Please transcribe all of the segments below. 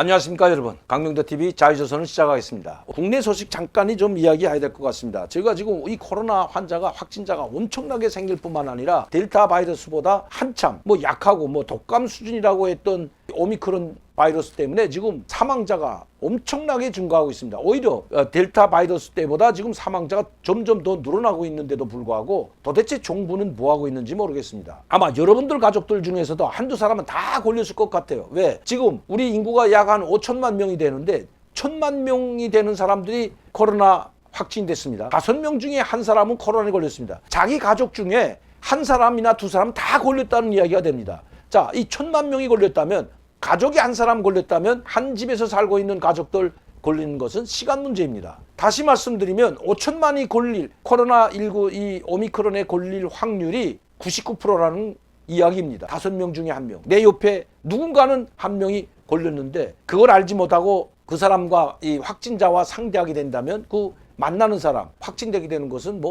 안녕하십니까 여러분, 강명도TV 자유조선을 시작하겠습니다. 국내 소식 잠깐이 좀 이야기해야 될 것 같습니다. 제가 지금 이 코로나 환자가 확진자가 엄청나게 생길 뿐만 아니라 델타 바이러스보다 한참 약하고 독감 수준이라고 했던 오미크론 바이러스 때문에 지금 사망자가 엄청나게 증가하고 있습니다. 오히려 델타 바이러스 때보다 지금 사망자가 점점 더 늘어나고 있는데도 불구하고 도대체 정부는 뭐하고 있는지 모르겠습니다. 아마 여러분들 가족들 중에서도 한두 사람은 다 걸렸을 것 같아요. 왜? 지금 우리 인구가 약 한 5천만 명이 되는데 1,000만 명이 되는 사람들이 코로나 확진됐습니다. 5명 중에 한 사람은 코로나에 걸렸습니다. 자기 가족 중에 한 사람이나 두 사람 다 걸렸다는 이야기가 됩니다. 자, 이 1,000만 명이 걸렸다면, 가족이 한 사람 걸렸다면 한 집에서 살고 있는 가족들 걸리는 것은 시간 문제입니다. 다시 말씀드리면 5천만이 걸릴 코로나19 이 오미크론에 걸릴 확률이 99%라는 이야기입니다. 5명 중에 1명. 내 옆에 누군가는 한 명이 걸렸는데 그걸 알지 못하고 그 사람과 이 확진자와 상대하게 된다면 그 만나는 사람 확진되게 되는 것은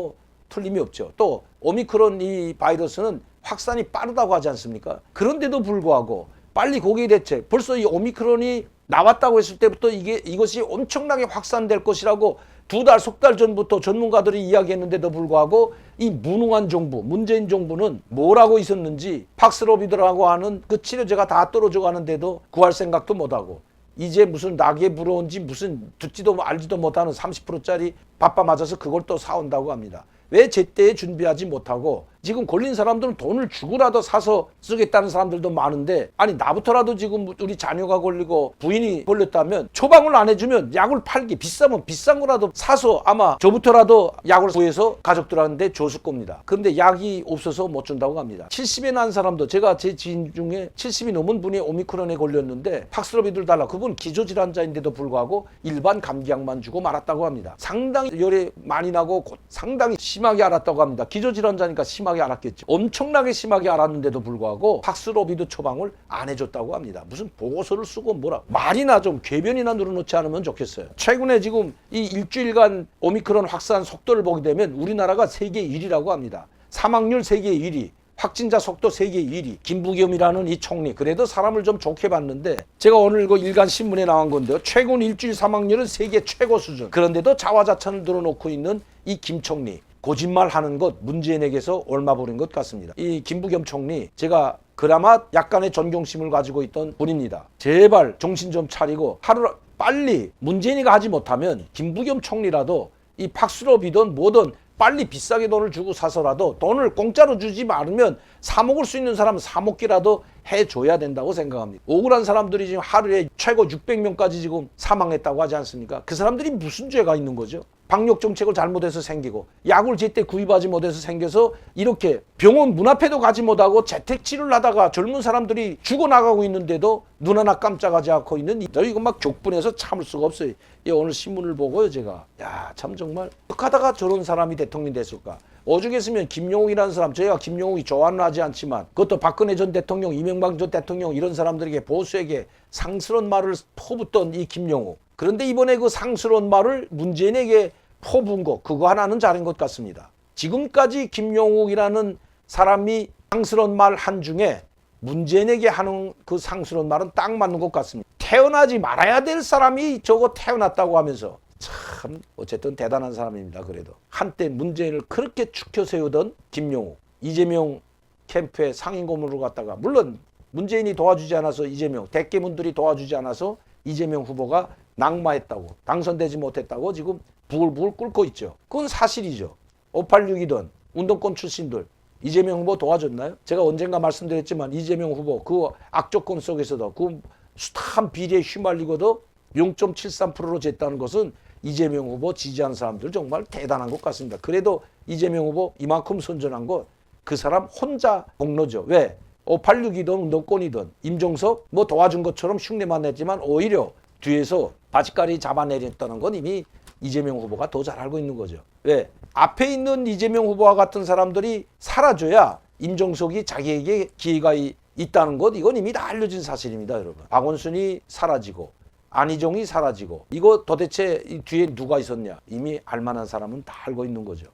틀림이 없죠. 또 오미크론 이 바이러스는 확산이 빠르다고 하지 않습니까? 그런데도 불구하고 빨리 거기에 대체 벌써 이 오미크론이 나왔다고 했을 때부터 이것이 엄청나게 확산될 것이라고 2달, 석 달 전부터 전문가들이 이야기했는데도 불구하고 이 무능한 정부, 문재인 정부는 뭐라고 있었는지 팍스로비드라고 하는 그 치료제가 다 떨어져 가는데도 구할 생각도 못하고 이제 무슨 낙에 불어온지 무슨 듣지도 알지도 못하는 30%짜리 밥밥 맞아서 그걸 또 사온다고 합니다. 왜 제때에 준비하지 못하고 지금 걸린 사람들은 돈을 주고라도 사서 쓰겠다는 사람들도 많은데, 아니 나부터라도 지금 우리 자녀가 걸리고 부인이 걸렸다면 처방을 안 해주면 약을 팔기 비싸면 비싼 거라도 사서 아마 저부터라도 약을 구해서 가족들한테 줬을 겁니다. 그런데 약이 없어서 못 준다고 합니다. 70에 난 사람도, 제가 제 지인 중에 70이 넘은 분이 오미크론에 걸렸는데 팍스로비드를 달라, 그분 기저질환자인데도 불구하고 일반 감기약만 주고 말았다고 합니다. 상당히 열이 많이 나고 상당히 심하게 앓았다고 합니다. 기저질환자니까 심하게 앓았겠죠. 엄청나게 심하게 앓았는데도 불구하고 팍스로비드 처방을 안 해줬다고 합니다. 무슨 보고서를 쓰고 뭐라, 말이나 좀 궤변이나 늘어놓지 않으면 좋겠어요. 최근에 지금 이 일주일간 오미크론 확산 속도를 보게 되면 우리나라가 세계 1위라고 합니다. 사망률 세계 1위, 확진자 속도 세계 1위, 김부겸이라는 이 총리, 그래도 사람을 좀 좋게 봤는데, 제가 오늘 그 일간 신문에 나온 건데요. 최근 일주일 사망률은 세계 최고 수준. 그런데도 자화자찬을 들어놓고 있는 이 김 총리, 거짓말하는 것 문재인에게서 얼마 버린 것 같습니다. 이 김부겸 총리, 제가 그나마 약간의 존경심을 가지고 있던 분입니다. 제발 정신 좀 차리고 하루 빨리 문재인이가 하지 못하면 김부겸 총리라도 이 팍스로비든 뭐든 빨리 비싸게 돈을 주고 사서라도, 돈을 공짜로 주지 않으면 사 먹을 수 있는 사람은 사 먹기라도 해줘야 된다고 생각합니다. 억울한 사람들이 지금 하루에 최고 600명까지 지금 사망했다고 하지 않습니까? 그 사람들이 무슨 죄가 있는 거죠? 방역 정책을 잘못해서 생기고 약을 제때 구입하지 못해서 생겨서 이렇게 병원 문 앞에도 가지 못하고 재택 치료를 하다가 젊은 사람들이 죽어나가고 있는데도 눈 하나 깜짝하지 않고 있는, 이거 막 격분해서 참을 수가 없어요. 오늘 신문을 보고요, 제가 참 정말 어떡하다가 저런 사람이 대통령이 됐을까. 오죽했으면 김용욱이라는 사람, 저희가 김용욱이 좋아는 하지 않지만 그것도 박근혜 전 대통령, 이명박 전 대통령 이런 사람들에게 보수에게 상스러운 말을 퍼붓던 이 김용욱, 그런데 이번에 그 상스러운 말을 문재인에게 퍼부은 거, 그거 하나는 잘한 것 같습니다. 지금까지 김용욱이라는 사람이 상스러운 말 한 중에 문재인에게 하는 그 상스러운 말은 딱 맞는 것 같습니다. 태어나지 말아야 될 사람이 저거 태어났다고 하면서 참 어쨌든 대단한 사람입니다. 그래도 한때 문재인을 그렇게 축혀 세우던 김용욱, 이재명 캠프의 상임 고문으로 갔다가, 물론 문재인이 도와주지 않아서 이재명, 대깨문들이 도와주지 않아서 이재명 후보가 낙마했다고, 당선되지 못했다고 지금 부글부글 끓고 있죠. 그건 사실이죠. 586이든 운동권 출신들 이재명 후보 도와줬나요? 제가 언젠가 말씀드렸지만 이재명 후보 그 악조건 속에서도 그 숱한 비리에 휘말리고도 0.73%로 졌다는 것은 이재명 후보 지지하는 사람들 정말 대단한 것 같습니다. 그래도 이재명 후보 이만큼 선전한 거 그 사람 혼자 공로죠. 왜? 586이든 운동권이든 임종석 도와준 것처럼 흉내만 냈지만 오히려 뒤에서 바지가리 잡아내렸다는 건 이미 이재명 후보가 더 잘 알고 있는 거죠. 왜? 앞에 있는 이재명 후보와 같은 사람들이 사라져야 임종석이 자기에게 기회가 있다는 것, 이건 이미 다 알려진 사실입니다, 여러분. 박원순이 사라지고 안희정이 사라지고 이거 도대체 이 뒤에 누가 있었냐, 이미 알만한 사람은 다 알고 있는 거죠.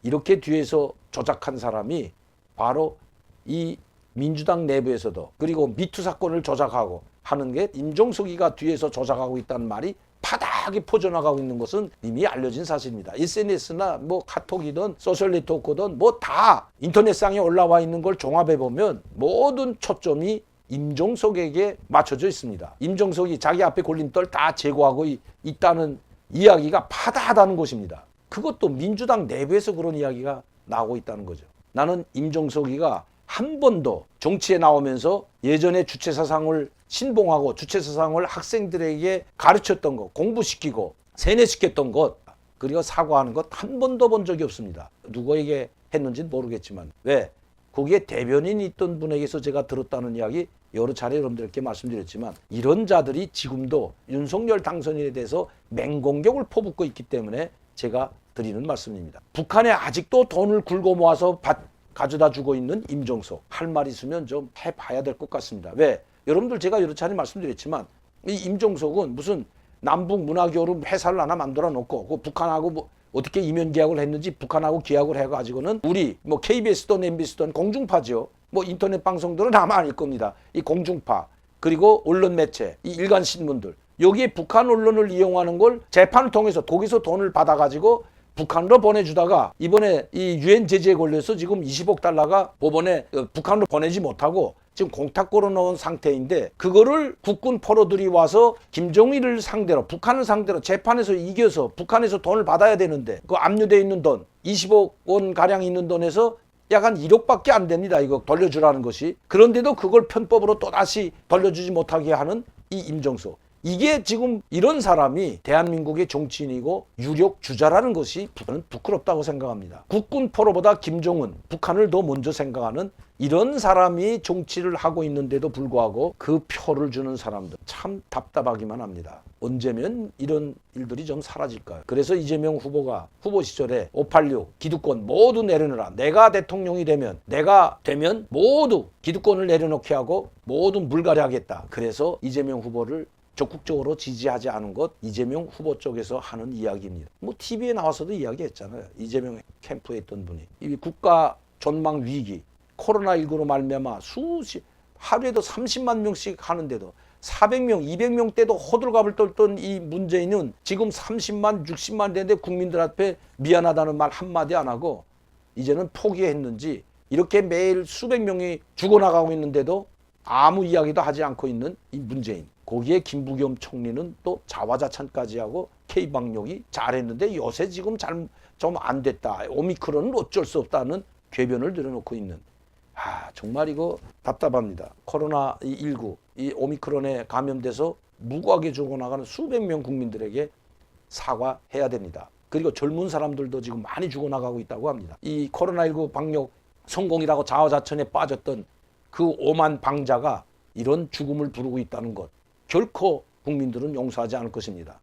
이렇게 뒤에서 조작한 사람이 바로 이 민주당 내부에서도, 그리고 미투 사건을 조작하고 하는 게 임종석이가 뒤에서 조작하고 있다는 말이 바닥에 퍼져나가고 있는 것은 이미 알려진 사실입니다. SNS나 뭐 카톡이든 소셜 네트워크든 뭐 다 인터넷상에 올라와 있는 걸 종합해 보면 모든 초점이 임종석에게 맞춰져 있습니다. 임종석이 자기 앞에 걸림돌 다 제거하고 있다는 이야기가 파다하다는 것입니다. 그것도 민주당 내부에서 그런 이야기가 나오고 있다는 거죠. 나는 임종석이가 한 번도 정치에 나오면서 예전에 주체사상을 신봉하고 주체사상을 학생들에게 가르쳤던 것, 공부시키고 세뇌시켰던 것, 그리고 사과하는 것 한 번도 본 적이 없습니다. 누구에게 했는지는 모르겠지만. 왜? 거기에 대변인이 있던 분에게서 제가 들었다는 이야기 여러 차례 여러분들께 말씀드렸지만, 이런 자들이 지금도 윤석열 당선인에 대해서 맹공격을 퍼붓고 있기 때문에 제가 드리는 말씀입니다. 북한에 아직도 돈을 굴고 모아서 가져다 주고 있는 임종석, 할 말 있으면 좀 해봐야 될 것 같습니다. 왜? 여러분들 제가 여러 차례 말씀드렸지만 이 임종석은 무슨 남북 문화교류 회사를 하나 만들어 놓고 그 북한하고 뭐 어떻게 이면 계약을 했는지 북한하고 계약을 해가지고는 우리 뭐 KBS든 MBC든 공중파죠. 뭐 인터넷 방송들은 아마 아닐 겁니다. 이 공중파 그리고 언론 매체, 이 일간 신문들, 여기에 북한 언론을 이용하는 걸 재판을 통해서 거기서 돈을 받아가지고 북한으로 보내주다가 이번에 이 유엔 제재에 걸려서 지금 20억 달러가 법원에 북한으로 보내지 못하고 지금 공탁 걸어놓은 상태인데, 그거를 국군 포로들이 와서 김정일을 상대로, 북한을 상대로 재판에서 이겨서 북한에서 돈을 받아야 되는데, 그 압류되어 있는 돈 20억 원 가량 있는 돈에서 약 한 1억밖에 안 됩니다. 이거 돌려주라는 것이. 그런데도 그걸 편법으로 또다시 돌려주지 못하게 하는 이 임종석. 이게 지금 이런 사람이 대한민국의 정치인이고 유력 주자라는 것이 저는 부끄럽다고 생각합니다. 국군 포로보다 김정은, 북한을 더 먼저 생각하는 이런 사람이 정치를 하고 있는데도 불구하고 그 표를 주는 사람들 참 답답하기만 합니다. 언제면 이런 일들이 좀 사라질까요? 그래서 이재명 후보가 후보 시절에 586 기득권 모두 내려놓으라. 내가 대통령이 되면, 내가 되면 모두 기득권을 내려놓게 하고 모두 물갈이 하겠다. 그래서 이재명 후보를 적극적으로 지지하지 않은 것, 이재명 후보 쪽에서 하는 이야기입니다. 뭐 TV에 나와서도 이야기했잖아요. 이재명 캠프에 있던 분이. 이 국가 전망 위기, 코로나19로 말미암아 하루에도 30만 명씩 하는데도 400명, 200명 때도 호들갑을 떨던 이 문재인은 지금 30만, 60만 되는데 국민들 앞에 미안하다는 말 한마디 안 하고 이제는 포기했는지 이렇게 매일 수백 명이 죽어나가고 있는데도 아무 이야기도 하지 않고 있는 이 문재인. 거기에 김부겸 총리는 또 자화자찬까지 하고 K방역이 잘했는데 요새 지금 좀 안 됐다. 오미크론은 어쩔 수 없다는 궤변을 들여놓고 있는. 정말 이거 답답합니다. 코로나19, 이 오미크론에 감염돼서 무고하게 죽어나가는 수백 명 국민들에게 사과해야 됩니다. 그리고 젊은 사람들도 지금 많이 죽어나가고 있다고 합니다. 이 코로나19 방역 성공이라고 자화자찬에 빠졌던 그 오만 방자가 이런 죽음을 부르고 있다는 것, 결코 국민들은 용서하지 않을 것입니다.